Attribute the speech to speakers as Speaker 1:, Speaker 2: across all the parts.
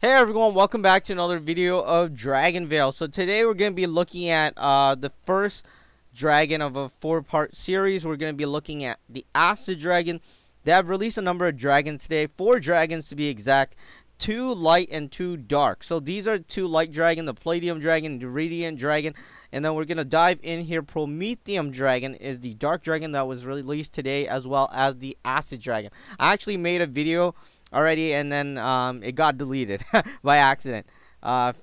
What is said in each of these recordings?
Speaker 1: Hey everyone, welcome back to another video of DragonVale. So today we're going to be looking at the first dragon of a 4-part series. We're going to be looking at the Acid Dragon. They have released a number of dragons today, 4 dragons to be exact, 2 light and 2 dark. So these are 2 light dragon, the Palladium Dragon, the Radiant Dragon, and then we're going to dive in here. Prometheum Dragon is the dark dragon that was released today, as well as the Acid Dragon. I actually made a video already, and then it got deleted by accident. But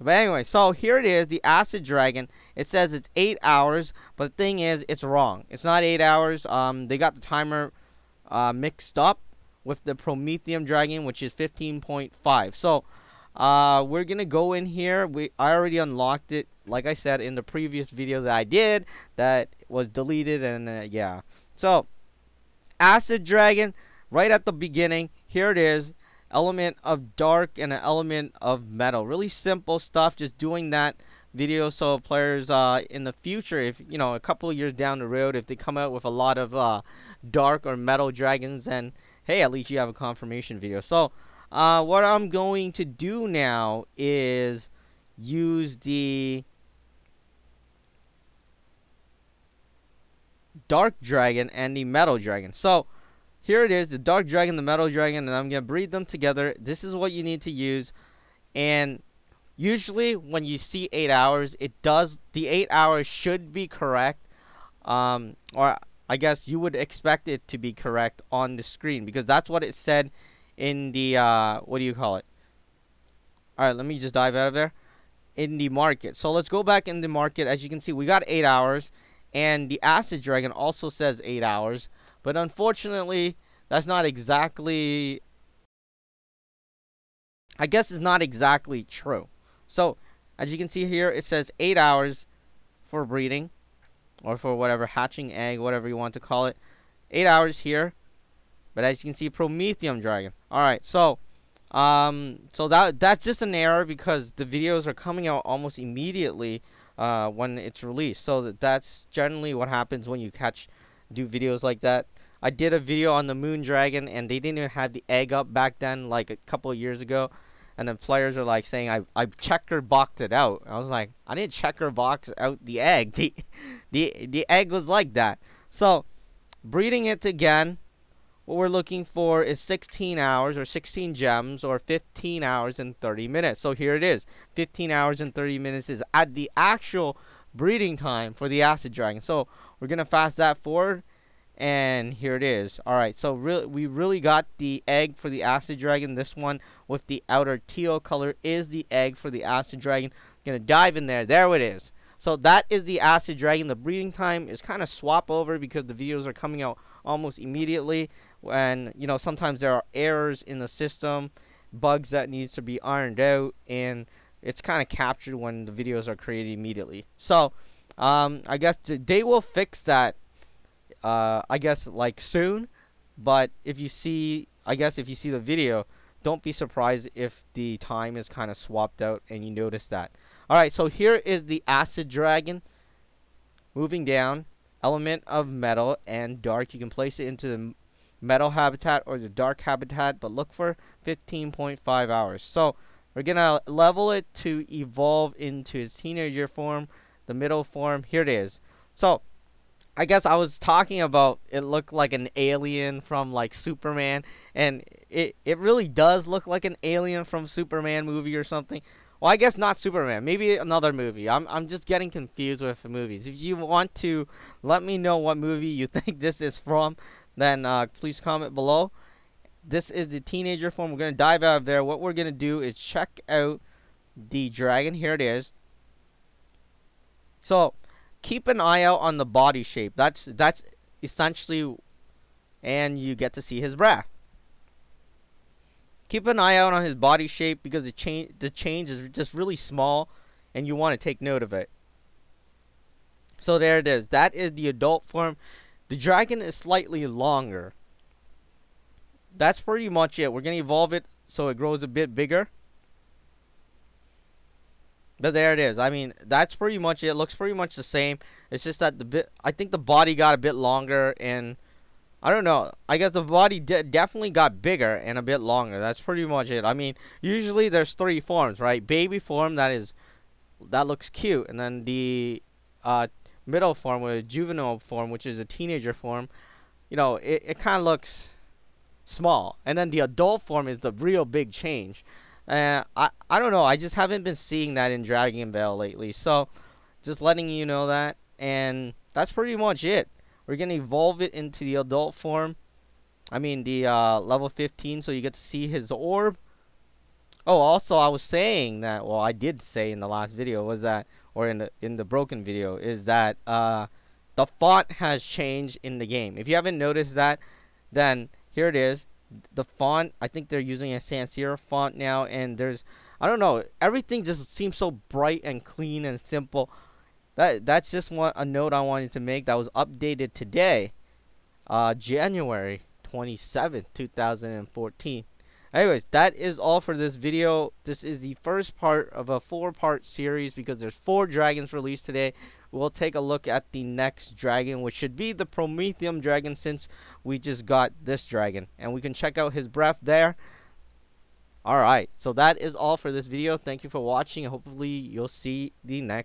Speaker 1: anyway, so here it is, the Acid Dragon. It says it's 8 hours, but the thing is, it's wrong. It's not 8 hours. They got the timer mixed up with the Prometheum Dragon, which is 15.5. So we're gonna go in here. I already unlocked it, like I said in the previous video that I did, that was deleted, and yeah. So Acid Dragon, right at the beginning, here it is, element of dark and an element of metal. Really simple stuff, just doing that video so players in the future, if you know, a couple of years down the road, if they come out with a lot of dark or metal dragons, then hey, at least you have a confirmation video. So what I'm going to do now is use the dark dragon and the metal dragon. So here it is, the dark dragon, the metal dragon, and I'm going to breed them together. This is what you need to use. And usually when you see 8 hours, the 8 hours should be correct. Or I guess you would expect it to be correct on the screen, because that's what it said in the, what do you call it? Alright, let me just dive out of there. In the market. So let's go back in the market. As you can see, we got 8 hours. And the Acid Dragon also says 8 hours. But unfortunately, that's not exactly, I guess it's not exactly true. So, as you can see here, it says 8 hours for breeding, or for whatever, hatching egg, whatever you want to call it. 8 hours here. But as you can see, Prometheum Dragon. Alright, so that's just an error, because the videos are coming out almost immediately when it's released. So that's generally what happens when you do videos like that. I did a video on the Moon Dragon, and they didn't even have the egg up back then, like a couple of years ago. And then players are like saying I checker boxed it out. I was like, I didn't checker box out the egg. The egg was like that. So breeding it again, what we're looking for is 16 hours or 16 gems or 15 hours and 30 minutes. So here it is. 15 hours and 30 minutes is at the actual breeding time for the Acid Dragon. So we're going to fast that forward, and here it is. Alright, so we really got the egg for the Acid Dragon. This one with the outer teal color is the egg for the Acid Dragon. Going to dive in there. There it is. So that is the Acid Dragon. The breeding time is kind of swap over because the videos are coming out almost immediately. And, you know, sometimes there are errors in the system, bugs that needs to be ironed out, and it's kind of captured when the videos are created immediately. So I guess they will fix that, I guess, like soon. But if you see, I guess if you see the video, don't be surprised if the time is kind of swapped out and you notice that. Alright, so here is the Acid Dragon. Moving down, element of metal and dark. You can place it into the metal habitat or the dark habitat, but look for 15.5 hours. So we're gonna level it to evolve into its teenager form, the middle form. Here it is. So I guess I was talking about it looked like an alien from like Superman, and it really does look like an alien from Superman movie or something. Well, I guess not Superman, maybe another movie. I'm just getting confused with movies. If you want to let me know what movie you think this is from, then please comment below. This is the teenager form. We're going to dive out of there. What we're going to do is check out the dragon. Here it is. So keep an eye out on the body shape. That's essentially, and you get to see his breath. Keep an eye out on his body shape, because the change is just really small, and you want to take note of it. So there it is. That is the adult form. The dragon is slightly longer. That's pretty much it. We're going to evolve it so it grows a bit bigger. But there it is. I mean, that's pretty much it. It looks pretty much the same. It's just that I think the body got a bit longer, and I don't know. I guess the body definitely got bigger and a bit longer. That's pretty much it. I mean, usually there's three forms, right? Baby form, that looks cute, and then the uh, middle form, with juvenile form, which is a teenager form. You know, it kind of looks small, and then the adult form is the real big change. I don't know. I just haven't been seeing that in DragonVale lately. So, just letting you know that, and that's pretty much it. We're gonna evolve it into the adult form. I mean the level 15, so you get to see his orb. Oh, also I was saying that, well, I did say in the last video was that, or in the broken video, is that the font has changed in the game. If you haven't noticed that, then here it is. The font, I think they're using a sans serif font now, and there's, I don't know, everything just seems so bright and clean and simple. That's just a note I wanted to make that was updated today, January 27th, 2014. Anyways, that is all for this video. This is the first part of a 4-part series because there's 4 dragons released today. We'll take a look at the next dragon, which should be the Prometheum dragon, since we just got this dragon. And we can check out his breath there. Alright, so that is all for this video. Thank you for watching, and hopefully you'll see the next